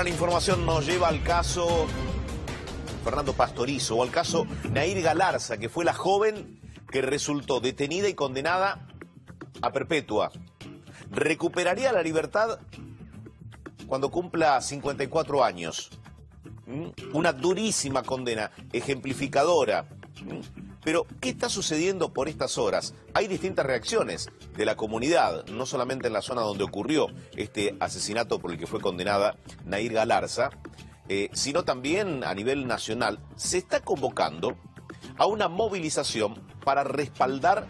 Ahora la información nos lleva al caso Fernando Pastorizo, o al caso Nahir Galarza, que fue la joven que resultó detenida y condenada a perpetua. Recuperaría la libertad cuando cumpla 54 años. Una durísima condena, ejemplificadora. Pero, ¿qué está sucediendo por estas horas? Hay distintas reacciones de la comunidad, no solamente en la zona donde ocurrió este asesinato por el que fue condenada Nahir Galarza, sino también a nivel nacional. Se está convocando a una movilización para respaldar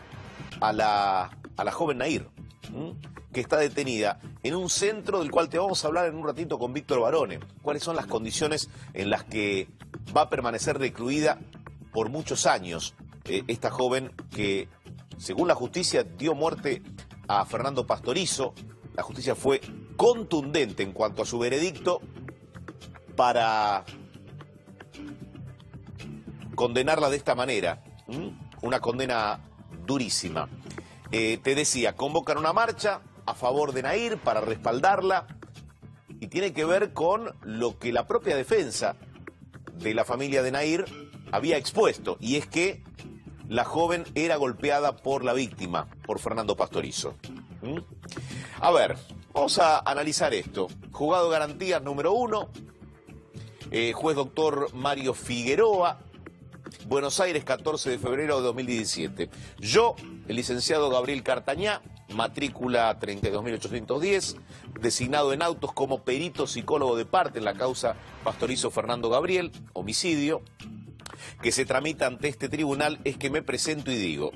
a la joven Nahir, que está detenida en un centro del cual te vamos a hablar en un ratito con Víctor Barone. ¿Cuáles son las condiciones en las que va a permanecer recluida por muchos años esta joven que, según la justicia, dio muerte a Fernando Pastorizo? La justicia fue contundente en cuanto a su veredicto para condenarla de esta manera. Una condena durísima. Te decía, convocan una marcha a favor de Nahir para respaldarla, y tiene que ver con lo que la propia defensa de la familia de Nahir había expuesto, y es que la joven era golpeada por la víctima, por Fernando Pastorizo. A ver, vamos a analizar esto. Juzgado de Garantías número 1, juez doctor Mario Figueroa, Buenos Aires, 14 de febrero de 2017. Yo, el licenciado Gabriel Cartañá, matrícula 32.810, designado en autos como perito psicólogo de parte en la causa Pastorizo Fernando Gabriel, homicidio, que se tramita ante este tribunal, es que me presento y digo: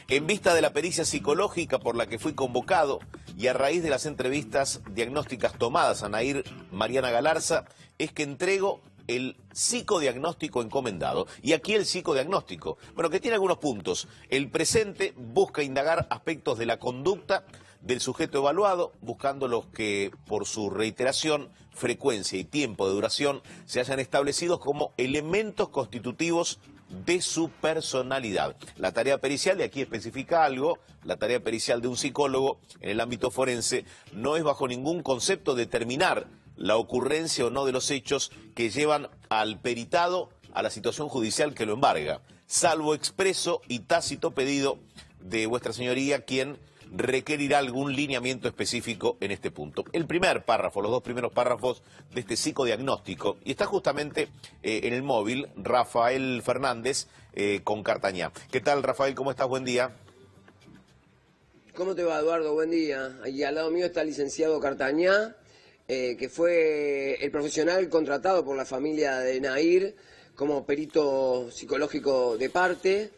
en vista de la pericia psicológica por la que fui convocado y a raíz de las entrevistas diagnósticas tomadas a Nahir Mariana Galarza, es que entrego el psicodiagnóstico encomendado. Y aquí el psicodiagnóstico, bueno, que tiene algunos puntos. El presente busca indagar aspectos de la conducta del sujeto evaluado, buscando los que, por su reiteración, frecuencia y tiempo de duración, se hayan establecidos como elementos constitutivos de su personalidad. La tarea pericial, y aquí especifica algo, la tarea pericial de un psicólogo en el ámbito forense no es bajo ningún concepto determinar la ocurrencia o no de los hechos que llevan al peritado a la situación judicial que lo embarga, salvo expreso y tácito pedido de vuestra señoría, quien requerirá algún lineamiento específico en este punto. El primer párrafo, los dos primeros párrafos de este psicodiagnóstico, y está justamente en el móvil Rafael Fernández con Cartañá. ¿Qué tal, Rafael? ¿Cómo estás? Buen día. ¿Cómo te va, Eduardo? Buen día. Ahí al lado mío está el licenciado Cartañá, que fue el profesional contratado por la familia de Nahir como perito psicológico de parte,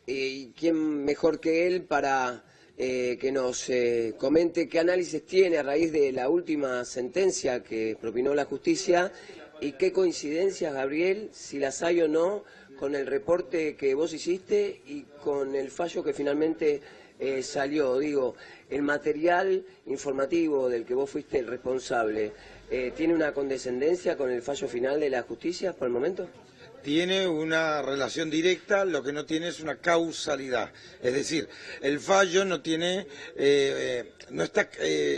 y quién mejor que él para que nos comente qué análisis tiene a raíz de la última sentencia que propinó la justicia y qué coincidencias, Gabriel, si las hay o no, con el reporte que vos hiciste y con el fallo que finalmente salió. Digo, el material informativo del que vos fuiste el responsable, ¿tiene una condescendencia con el fallo final de la justicia por el momento? Tiene una relación directa, lo que no tiene es una causalidad. Es decir, el fallo no tiene, no está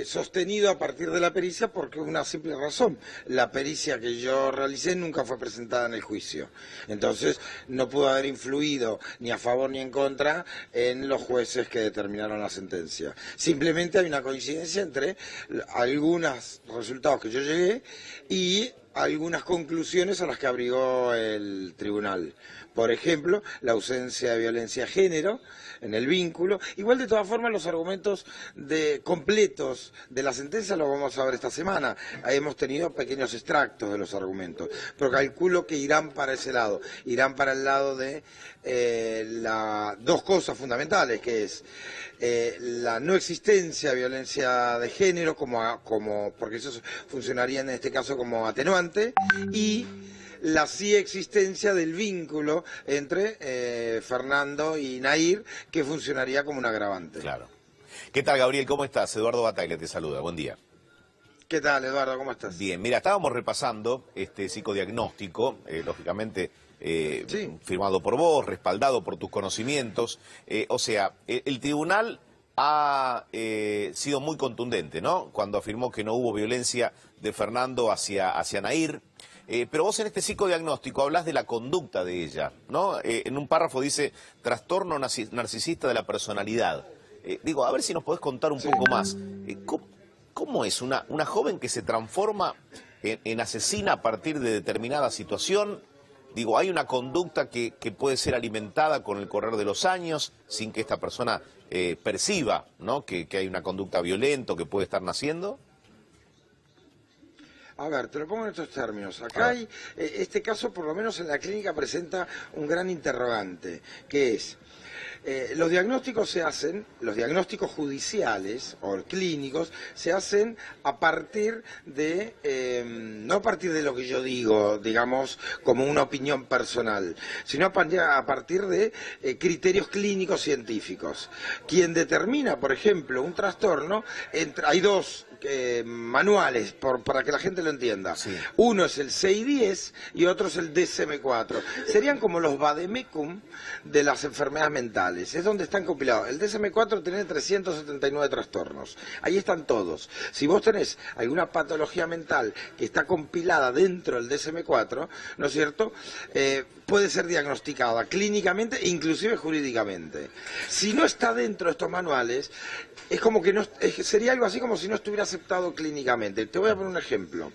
sostenido a partir de la pericia porque una simple razón. La pericia que yo realicé nunca fue presentada en el juicio. Entonces, no pudo haber influido ni a favor ni en contra en los jueces que determinaron la sentencia. Simplemente hay una coincidencia entre algunos resultados que yo llegué y algunas conclusiones a las que abrigó el tribunal. Por ejemplo, la ausencia de violencia de género en el vínculo. Igual, de todas formas, los argumentos completos de la sentencia los vamos a ver esta semana. Ahí hemos tenido pequeños extractos de los argumentos, pero calculo que irán para ese lado. Irán para el lado de dos cosas fundamentales, que es la no existencia de violencia de género, porque eso funcionaría en este caso como atenuante, y la sí existencia del vínculo entre Fernando y Nahir, que funcionaría como un agravante. Claro. ¿Qué tal, Gabriel? ¿Cómo estás? Eduardo Bataglia te saluda. Buen día. ¿Qué tal, Eduardo? ¿Cómo estás? Bien, mira, estábamos repasando este psicodiagnóstico, lógicamente firmado por vos, respaldado por tus conocimientos. O sea, el tribunal ha sido muy contundente, ¿no? Cuando afirmó que no hubo violencia de Fernando hacia Nair. Pero vos en este psicodiagnóstico hablas de la conducta de ella, ¿no? En un párrafo dice trastorno narcisista de la personalidad. Digo, a ver si nos podés contar un poco más. ¿Cómo es una joven que se transforma en asesina a partir de determinada situación? Digo, hay una conducta que puede ser alimentada con el correr de los años sin que esta persona perciba, ¿no? que hay una conducta violenta que puede estar naciendo. A ver, te lo pongo en estos términos. Acá hay, este caso por lo menos en la clínica presenta un gran interrogante, que es, los diagnósticos se hacen, los diagnósticos judiciales o clínicos se hacen a partir de, no a partir de lo que yo digo, digamos, como una opinión personal, sino a partir de criterios clínicos científicos. Quien determina, por ejemplo, un trastorno, hay dos manuales, para que la gente lo entienda. Sí. Uno es el CI-10 y otro es el DSM-4. Serían como los vademecum de las enfermedades mentales. Es donde están compilados. El DSM-4 tiene 379 trastornos. Ahí están todos. Si vos tenés alguna patología mental que está compilada dentro del DSM-4, ¿no es cierto?, puede ser diagnosticada clínicamente e inclusive jurídicamente. Si no está dentro de estos manuales, es como que no, sería algo así como si no estuviera aceptado clínicamente. Te voy a poner un ejemplo.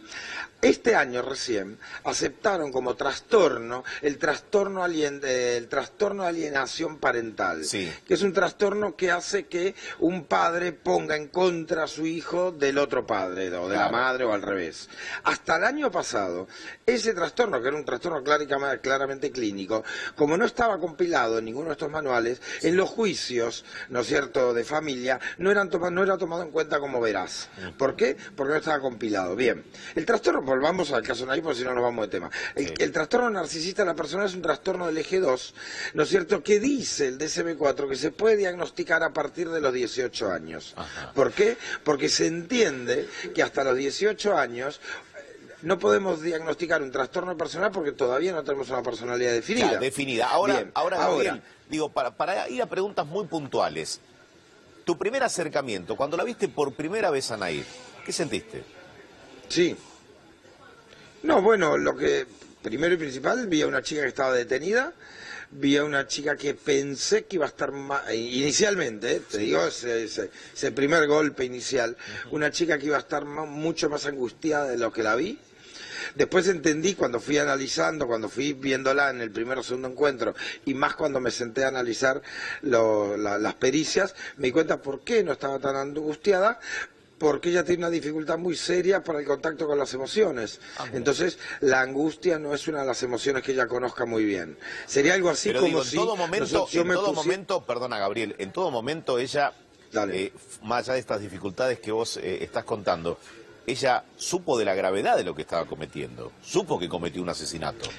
Este año recién aceptaron como trastorno el trastorno de alienación parental, sí, que es un trastorno que hace que un padre ponga en contra a su hijo del otro padre, o de la madre, o al revés. Hasta el año pasado, ese trastorno, que era un trastorno claramente clínico, como no estaba compilado en ninguno de estos manuales, en los juicios, ¿no es cierto?, de familia, no era tomado en cuenta como veraz. ¿Por qué? Porque no estaba compilado. Bien, el trastorno, volvamos al caso Nair, porque si no nos vamos de tema. El trastorno narcisista de la persona es un trastorno del eje 2, ¿no es cierto?, que dice el DSM-4 que se puede diagnosticar a partir de los 18 años. Ajá. ¿Por qué? Porque se entiende que hasta los 18 años no podemos diagnosticar un trastorno personal porque todavía no tenemos una personalidad definida. Ya, definida. Ahora, Gabriel, digo, para ir a preguntas muy puntuales, tu primer acercamiento, cuando la viste por primera vez a Nair, ¿qué sentiste? Sí. No, bueno, lo que primero y principal, vi a una chica que estaba detenida, vi a una chica que pensé que iba a estar más, inicialmente, te digo, ese primer golpe inicial, una chica que iba a estar mucho más angustiada de lo que la vi. Después entendí, cuando fui analizando, cuando fui viéndola en el primer o segundo encuentro, y más cuando me senté a analizar las pericias, me di cuenta por qué no estaba tan angustiada, porque ella tiene una dificultad muy seria para el contacto con las emociones. Entonces, la angustia no es una de las emociones que ella conozca muy bien. Sería algo así. Pero como si... en todo momento, perdona Gabriel, en todo momento ella, más allá de estas dificultades que vos estás contando, ella supo de la gravedad de lo que estaba cometiendo, supo que cometió un asesinato.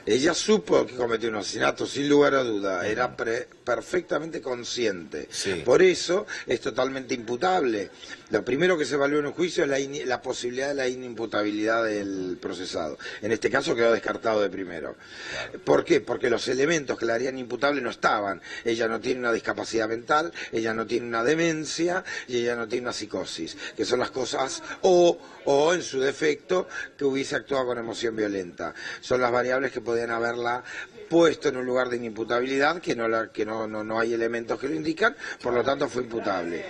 Ella supo que cometió un asesinato, sin lugar a duda, era perfectamente consciente. Sí. Por eso es totalmente imputable. Lo primero que se evaluó en un juicio es la posibilidad de la inimputabilidad del procesado. En este caso quedó descartado de primero. Claro. ¿Por qué? Porque los elementos que la harían imputable no estaban. Ella no tiene una discapacidad mental, ella no tiene una demencia y ella no tiene una psicosis, que son las cosas, o en su defecto, que hubiese actuado con emoción violenta. Son las variables que podían haberla puesto en un lugar de inimputabilidad, que no hay elementos que lo indican, por lo tanto fue imputable.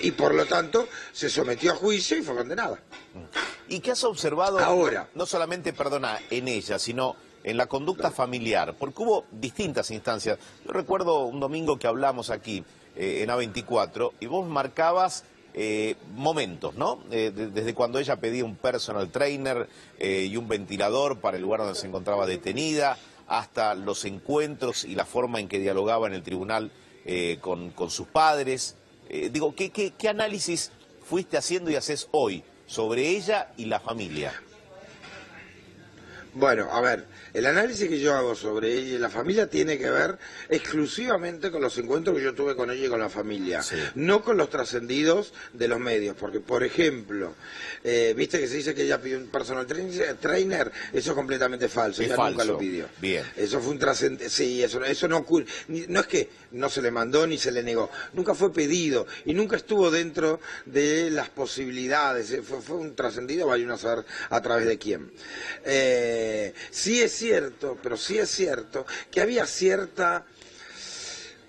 Y por lo tanto se sometió a juicio y fue condenada. ¿Y qué has observado, ahora, no solamente, perdona, en ella, sino en la conducta familiar? Porque hubo distintas instancias. Yo recuerdo un domingo que hablamos aquí, en A24, y vos marcabas momentos, ¿no? Desde cuando ella pedía un personal trainer y un ventilador para el lugar donde se encontraba detenida, hasta los encuentros y la forma en que dialogaba en el tribunal con sus padres. Digo, ¿qué análisis fuiste haciendo y haces hoy sobre ella y la familia? Bueno, a ver, el análisis que yo hago sobre ella y la familia tiene que ver exclusivamente con los encuentros que yo tuve con ella y con la familia, Sí. no con los trascendidos de los medios, porque, por ejemplo, viste que se dice que ella pidió un personal trainer, eso es completamente falso, Es ella falso. nunca lo pidió. Bien. Eso fue un trascendido, sí, eso no ocurre, no es que no se le mandó ni se le negó, nunca fue pedido y nunca estuvo dentro de las posibilidades, fue un trascendido, vaya uno a saber a través de quién. Sí es cierto, pero sí es cierto que había cierta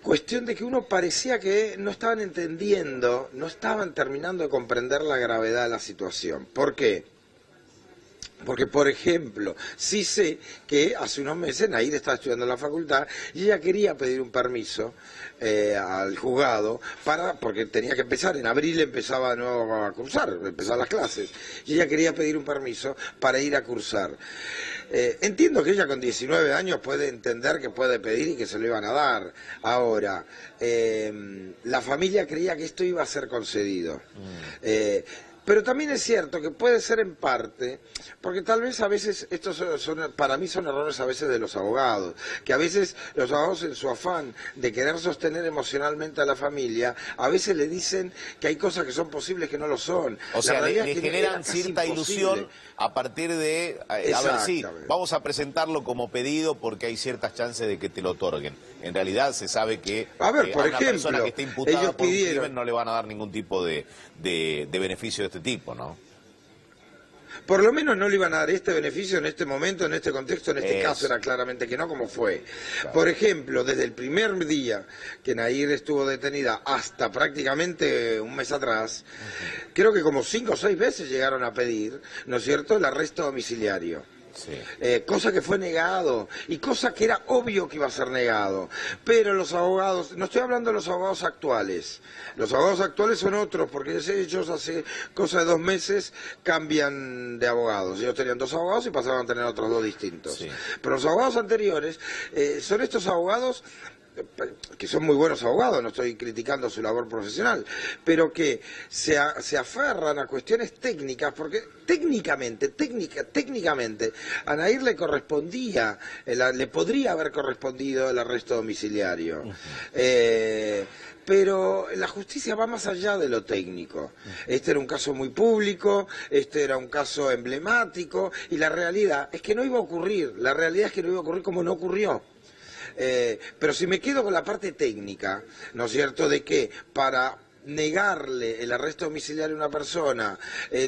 cuestión de que uno parecía que no estaban entendiendo, no estaban terminando de comprender la gravedad de la situación. ¿Por qué? Porque, por ejemplo, sí sé que hace unos meses Nair estaba estudiando en la facultad y ella quería pedir un permiso al juzgado porque tenía que empezar, en abril empezaba de nuevo a cursar, empezar las clases, y ella quería pedir un permiso para ir a cursar. Entiendo que ella con 19 años puede entender que puede pedir y que se lo iban a dar. Ahora, la familia creía que esto iba a ser concedido. Pero también es cierto que puede ser en parte, porque tal vez a veces, estos para mí son errores a veces de los abogados, que a veces los abogados en su afán de querer sostener emocionalmente a la familia, a veces le dicen que hay cosas que son posibles que no lo son. O sea, le es que generan era casi cierta imposible. ilusión a partir de, a ver, sí, Exactamente. vamos a presentarlo como pedido porque hay ciertas chances de que te lo otorguen. En realidad se sabe que A ver, por una persona ejemplo, que esté imputada ellos por un pidieron- crimen no le van a dar ningún tipo de beneficio de este tipo, ¿no? Por lo menos no le iban a dar este beneficio en este momento, en este contexto, en este Eso. caso era claramente que no, como fue. Por ejemplo, desde el primer día que Nair estuvo detenida hasta prácticamente un mes atrás, creo que como 5 o 6 veces llegaron a pedir, ¿no es cierto?, el arresto domiciliario. Sí. Cosa que fue negado y cosa que era obvio que iba a ser negado, pero los abogados, no estoy hablando de los abogados actuales, los abogados actuales son otros, porque ellos hace cosa de 2 meses cambian de abogados, ellos tenían 2 abogados y pasaron a tener otros 2 distintos, Sí. pero los abogados anteriores son estos abogados que son muy buenos abogados, no estoy criticando su labor profesional, pero que se aferran a cuestiones técnicas, porque técnicamente, a Nair le correspondía, le podría haber correspondido el arresto domiciliario. Pero la justicia va más allá de lo técnico. Este era un caso muy público, este era un caso emblemático, y la realidad es que no iba a ocurrir, la realidad es que no iba a ocurrir como no ocurrió. Pero si me quedo con la parte técnica, ¿no es cierto?, de que para negarle el arresto domiciliario a una persona,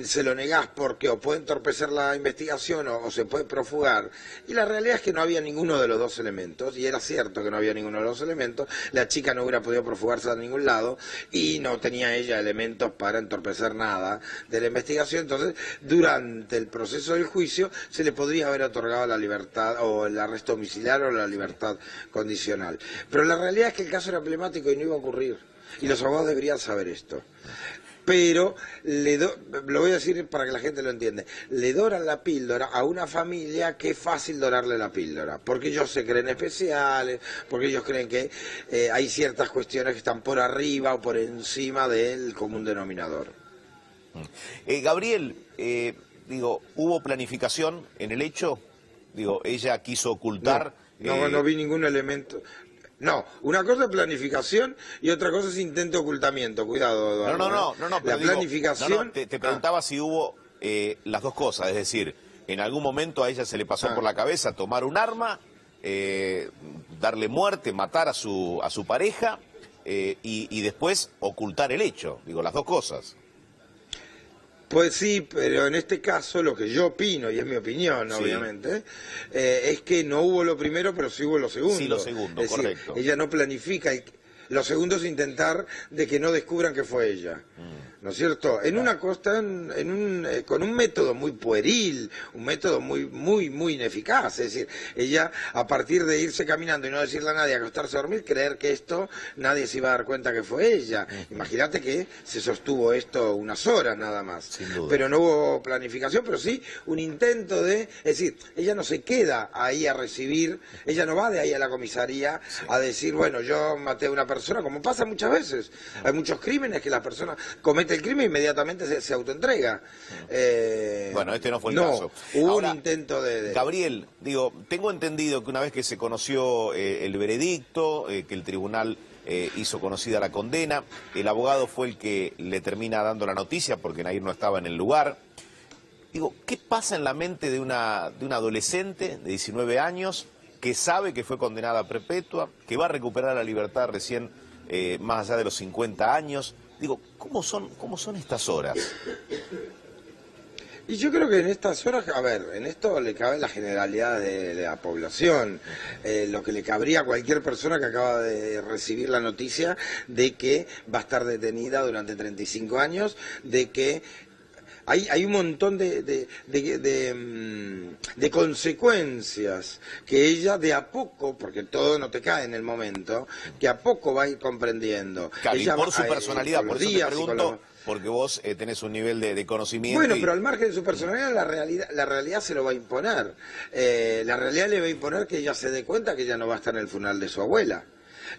se lo negás porque o puede entorpecer la investigación o se puede profugar, y la realidad es que no había ninguno de los 2 elementos, y era cierto que no había ninguno de los 2 elementos, la chica no hubiera podido profugarse a ningún lado, y no tenía ella elementos para entorpecer nada de la investigación, entonces durante el proceso del juicio se le podría haber otorgado la libertad, o el arresto domiciliario o la libertad condicional. Pero la realidad es que el caso era emblemático y no iba a ocurrir. Y los abogados deberían saber esto. Pero, lo voy a decir para que la gente lo entienda, le doran la píldora a una familia que es fácil dorarle la píldora, porque ellos se creen especiales, porque ellos creen que hay ciertas cuestiones que están por arriba o por encima del común denominador. Gabriel, digo, ¿hubo planificación en el hecho? Digo, ella quiso ocultar... No vi ningún elemento. No, una cosa es planificación y otra cosa es intento de ocultamiento. Cuidado, Eduardo. No, pero la digo, planificación... te preguntaba si hubo las dos cosas, es decir, en algún momento a ella se le pasó por la cabeza tomar un arma, darle muerte, matar a su pareja y después ocultar el hecho. Digo, las dos cosas. Pues sí, pero en este caso lo que yo opino, y es mi opinión, Sí. obviamente, es que no hubo lo primero, pero sí hubo lo segundo. Sí, lo segundo, es decir, correcto. ella no planifica, lo segundo es intentar de que no descubran que fue ella. ¿No es cierto? En una costa, con un método muy pueril, un método muy ineficaz. Es decir, ella, a partir de irse caminando y no decirle a nadie, acostarse a dormir, creer que esto, nadie se iba a dar cuenta que fue ella. Imagínate que se sostuvo esto unas horas nada más. Sin duda. Pero no hubo planificación, pero sí un intento es decir, ella no se queda ahí a recibir, ella no va de ahí a la comisaría a decir, bueno, yo maté a una persona persona, como pasa muchas veces. Hay muchos crímenes que la persona comete el crimen e inmediatamente se autoentrega. Bueno, este no fue el caso. Hubo Ahora, un intento de... Gabriel, digo, tengo entendido que una vez que se conoció el veredicto, que el tribunal hizo conocida la condena, el abogado fue el que le termina dando la noticia porque Nahir no estaba en el lugar. Digo, ¿qué pasa en la mente de una adolescente de 19 años que sabe que fue condenada a perpetua, que va a recuperar la libertad recién más allá de los 50 años? Digo, ¿cómo son estas horas? Y yo creo que en estas horas, a ver, en esto le cabe la generalidad de la población, lo que le cabría a cualquier persona que acaba de recibir la noticia de que va a estar detenida durante 35 años, de que hay un montón de consecuencias que ella de a poco, porque todo no te cae en el momento, que a poco va a ir comprendiendo. Claro, Ella y por su personalidad, por eso te pregunto, los... porque vos tenés un nivel de conocimiento. Bueno, pero al margen de su personalidad, la realidad se lo va a imponer. La realidad le va a imponer que ella se dé cuenta que ella no va a estar en el funeral de su abuela.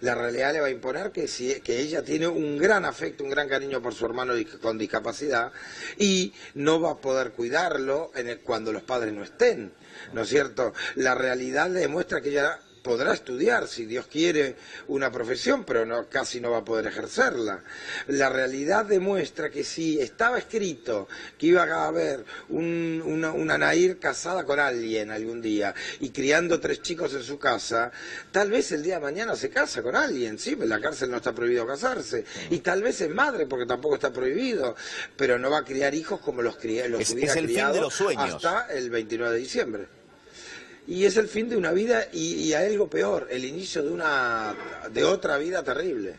La realidad le va a imponer que ella tiene un gran afecto, un gran cariño por su hermano con discapacidad y no va a poder cuidarlo cuando los padres no estén, ¿no es cierto? La realidad le demuestra que ella podrá estudiar, si Dios quiere, una profesión, pero casi no va a poder ejercerla. La realidad demuestra que si estaba escrito que iba a haber una Nahir casada con alguien algún día y criando 3 chicos en su casa, tal vez el día de mañana se casa con alguien, sí, en la cárcel no está prohibido casarse, y tal vez es madre porque tampoco está prohibido, pero no va a criar hijos como los hubiera es el criado fin de los sueños. Hasta el 29 de diciembre. Y es el fin de una vida y algo peor, el inicio de otra vida terrible.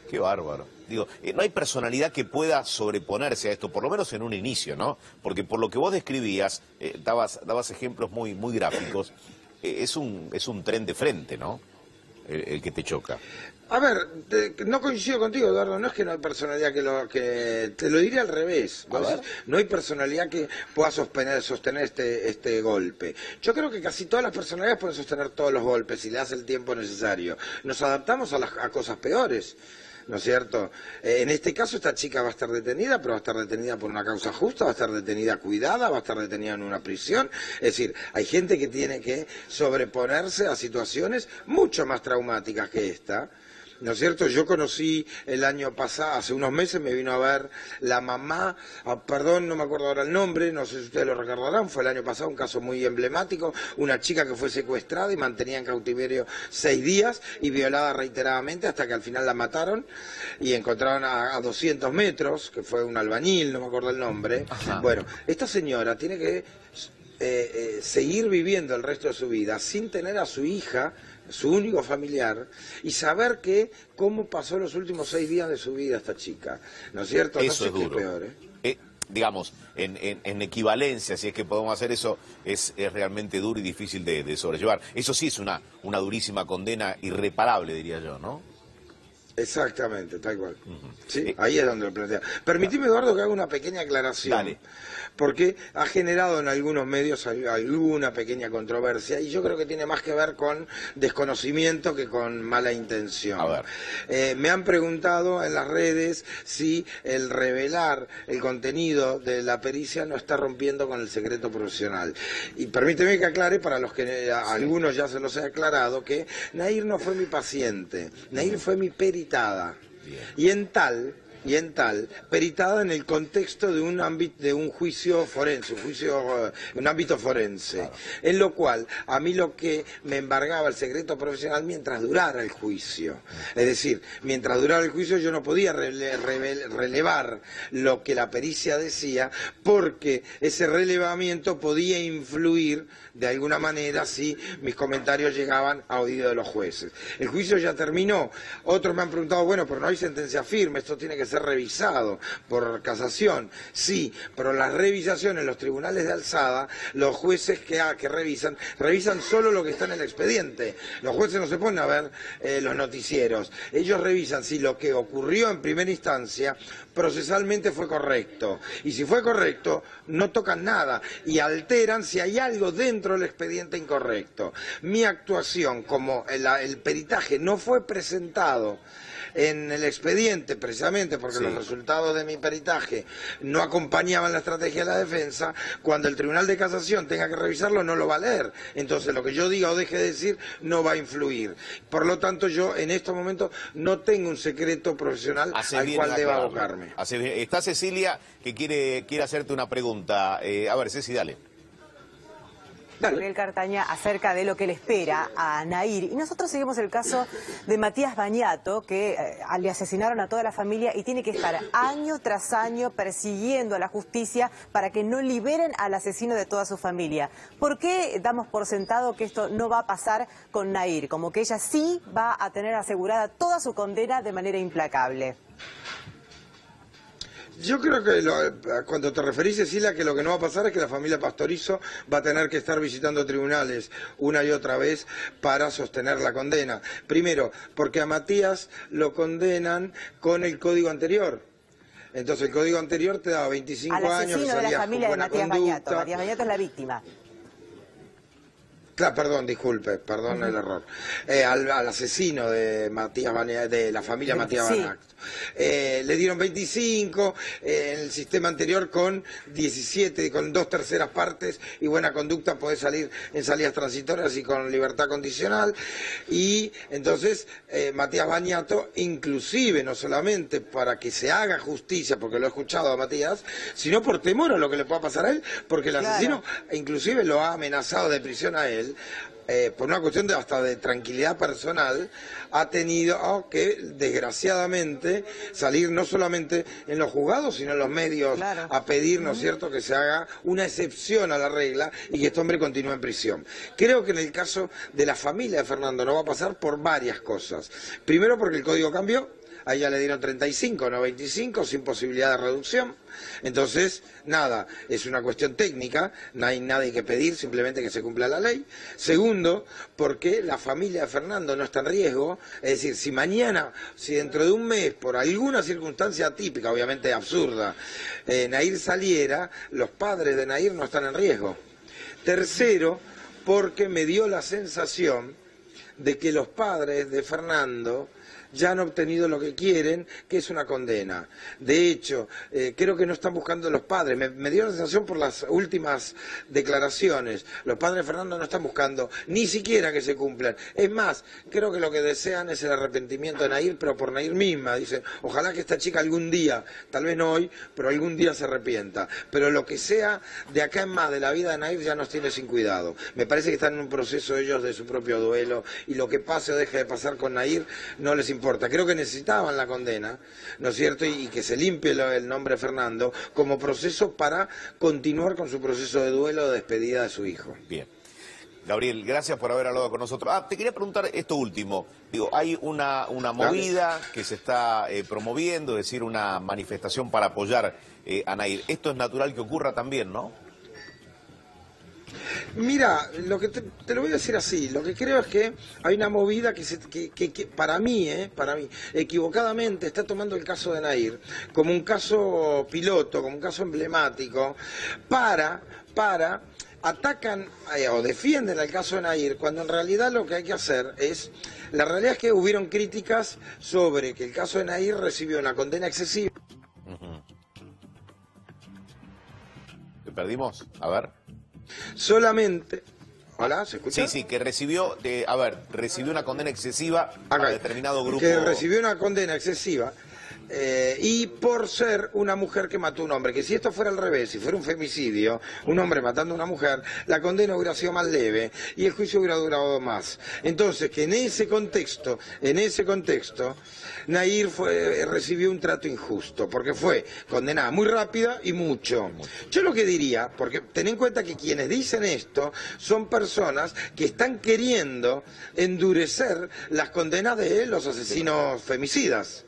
Qué bárbaro. Digo, no hay personalidad que pueda sobreponerse a esto, por lo menos en un inicio, ¿no? Porque por lo que vos describías, dabas ejemplos muy gráficos, es un tren de frente, ¿no? El que te choca. A ver, no coincido contigo, Eduardo, no es que no hay personalidad que te lo diría al revés. No hay personalidad que pueda sostener este golpe. Yo creo que casi todas las personalidades pueden sostener todos los golpes si le das el tiempo necesario. Nos adaptamos a cosas peores, ¿no es cierto? En este caso esta chica va a estar detenida, pero va a estar detenida por una causa justa, va a estar detenida cuidada, va a estar detenida en una prisión. Es decir, hay gente que tiene que sobreponerse a situaciones mucho más traumáticas que esta, ¿no es cierto? Yo conocí el año pasado, hace unos meses me vino a ver la mamá, perdón, no me acuerdo ahora el nombre, no sé si ustedes lo recordarán, fue el año pasado un caso muy emblemático, una chica que fue secuestrada y mantenida en cautiverio 6 días y violada reiteradamente hasta que al final la mataron y encontraron a 200 metros, que fue un albañil, no me acuerdo el nombre. Ajá. Bueno, esta señora tiene que seguir viviendo el resto de su vida sin tener a su hija, su único familiar, y saber cómo pasó los últimos 6 días de su vida esta chica, ¿no es cierto? Eso no sé es duro. Qué es peor, digamos, en equivalencia, si es que podemos hacer eso, es realmente duro y difícil de sobrellevar. Eso sí es una durísima condena irreparable, diría yo, ¿no? Exactamente, tal cual. Sí, ahí es donde lo plantea. Permitime, Eduardo, que haga una pequeña aclaración. Dale. Porque ha generado en algunos medios alguna pequeña controversia y yo creo que tiene más que ver con desconocimiento que con mala intención. A ver. Me han preguntado en las redes si el revelar el contenido de la pericia no está rompiendo con el secreto profesional. Y permíteme que aclare, para los que a algunos ya se los he aclarado, que Nahir no fue mi paciente, Nahir fue mi peritada. Bien. Y en tal, peritada en el contexto de un juicio forense, un ámbito forense, claro. En lo cual a mí lo que me embargaba el secreto profesional mientras durara el juicio, es decir, mientras durara el juicio yo no podía relevar lo que la pericia decía, porque ese relevamiento podía influir de alguna manera si mis comentarios llegaban a oído de los jueces. El juicio ya terminó, otros me han preguntado, bueno, pero no hay sentencia firme, esto tiene que ser revisado por casación, sí, pero las revisaciones en los tribunales de alzada, los jueces que revisan solo lo que está en el expediente. Los jueces no se ponen a ver los noticieros, ellos revisan si lo que ocurrió en primera instancia procesalmente fue correcto, y si fue correcto no tocan nada y alteran si hay algo dentro del expediente incorrecto. Mi actuación, como el peritaje no fue presentado en el expediente, precisamente porque los resultados de mi peritaje no acompañaban la estrategia de la defensa, cuando el Tribunal de Casación tenga que revisarlo no lo va a leer, entonces lo que yo diga o deje de decir no va a influir. Por lo tanto, yo en estos momentos no tengo un secreto profesional al cual deba abocarme. Está Cecilia que quiere hacerte una pregunta. A ver, Ceci, dale. Gabriel Cartaña, acerca de lo que le espera a Nahir. Y nosotros seguimos el caso de Matías Bañato, que le asesinaron a toda la familia y tiene que estar año tras año persiguiendo a la justicia para que no liberen al asesino de toda su familia. ¿Por qué damos por sentado que esto no va a pasar con Nahir? Como que ella sí va a tener asegurada toda su condena de manera implacable. Yo creo que cuando te referís, Cecilia, que lo que no va a pasar es que la familia Pastorizo va a tener que estar visitando tribunales una y otra vez para sostener la condena. Primero, porque a Matías lo condenan con el código anterior. Entonces el código anterior te daba 25 años. Al asesino de la familia de Matías Bañato. Matías Bañato es la víctima. Claro, perdón, disculpe, perdón el error. Al asesino de Matías Bañato, de la familia Matías Bañato. Le dieron 25, en el sistema anterior con 17, con 2/3 partes y buena conducta podés salir en salidas transitorias y con libertad condicional. Y entonces Matías Bañato, inclusive, no solamente para que se haga justicia, porque lo he escuchado a Matías, sino por temor a lo que le pueda pasar a él, porque el asesino inclusive lo ha amenazado de prisión a él. Por una cuestión hasta de tranquilidad personal, ha tenido que, desgraciadamente, salir no solamente en los juzgados, sino en los medios a pedir, ¿no es cierto?, que se haga una excepción a la regla y que este hombre continúe en prisión. Creo que en el caso de la familia de Fernando no va a pasar por varias cosas. Primero, porque el código cambió. A ella le dieron 35, no 25, sin posibilidad de reducción. Entonces, nada, es una cuestión técnica, no hay nada que pedir, simplemente que se cumpla la ley. Segundo, porque la familia de Fernando no está en riesgo, es decir, si mañana, si dentro de un mes, por alguna circunstancia atípica, obviamente absurda, Nahir saliera, los padres de Nahir no están en riesgo. Tercero, porque me dio la sensación de que los padres de Fernando ya han obtenido lo que quieren, que es una condena. De hecho, creo que no están buscando los padres. Me dio la sensación por las últimas declaraciones. Los padres de Fernando no están buscando ni siquiera que se cumplan. Es más, creo que lo que desean es el arrepentimiento de Nahir, pero por Nahir misma. Dicen, ojalá que esta chica algún día, tal vez no hoy, pero algún día se arrepienta. Pero lo que sea de acá en más de la vida de Nahir ya nos tiene sin cuidado. Me parece que están en un proceso ellos de su propio duelo y lo que pase o deje de pasar con Nahir no les importa. Creo que necesitaban la condena, ¿no es cierto? Y que se limpie el nombre Fernando como proceso para continuar con su proceso de duelo de despedida de su hijo. Bien. Gabriel, gracias por haber hablado con nosotros. Te quería preguntar esto último. Digo, hay una movida que se está promoviendo, es decir, una manifestación para apoyar a Nahir. Esto es natural que ocurra también, ¿no? Mira, lo que te lo voy a decir así, lo que creo es que hay una movida que para mí, equivocadamente está tomando el caso de Nahir como un caso piloto, como un caso emblemático, atacan o defienden el caso de Nahir, cuando en realidad lo que hay que hacer es, la realidad es que hubieron críticas sobre que el caso de Nahir recibió una condena excesiva. ¿Te perdimos? A ver. Solamente, ¿hola? ¿Se escucha? Sí, que recibió una condena excesiva para determinado grupo. Que recibió una condena excesiva y por ser una mujer que mató a un hombre, que si esto fuera al revés, si fuera un femicidio, un hombre matando a una mujer, la condena hubiera sido más leve y el juicio hubiera durado más. Entonces, que en ese contexto, Nahir recibió un trato injusto, porque fue condenada muy rápida y mucho. Yo lo que diría, porque ten en cuenta que quienes dicen esto son personas que están queriendo endurecer las condenas de los asesinos femicidas.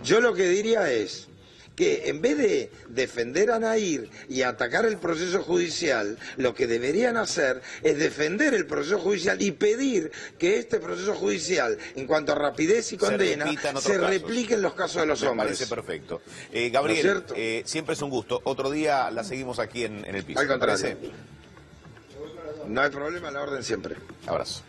Yo lo que diría es que en vez de defender a Nair y atacar el proceso judicial, lo que deberían hacer es defender el proceso judicial y pedir que este proceso judicial, en cuanto a rapidez y condena, se replique en los casos de los hombres. Me parece perfecto. Gabriel, siempre es un gusto. Otro día la seguimos aquí en el piso. Al contrario. No hay problema, a la orden siempre. Abrazo.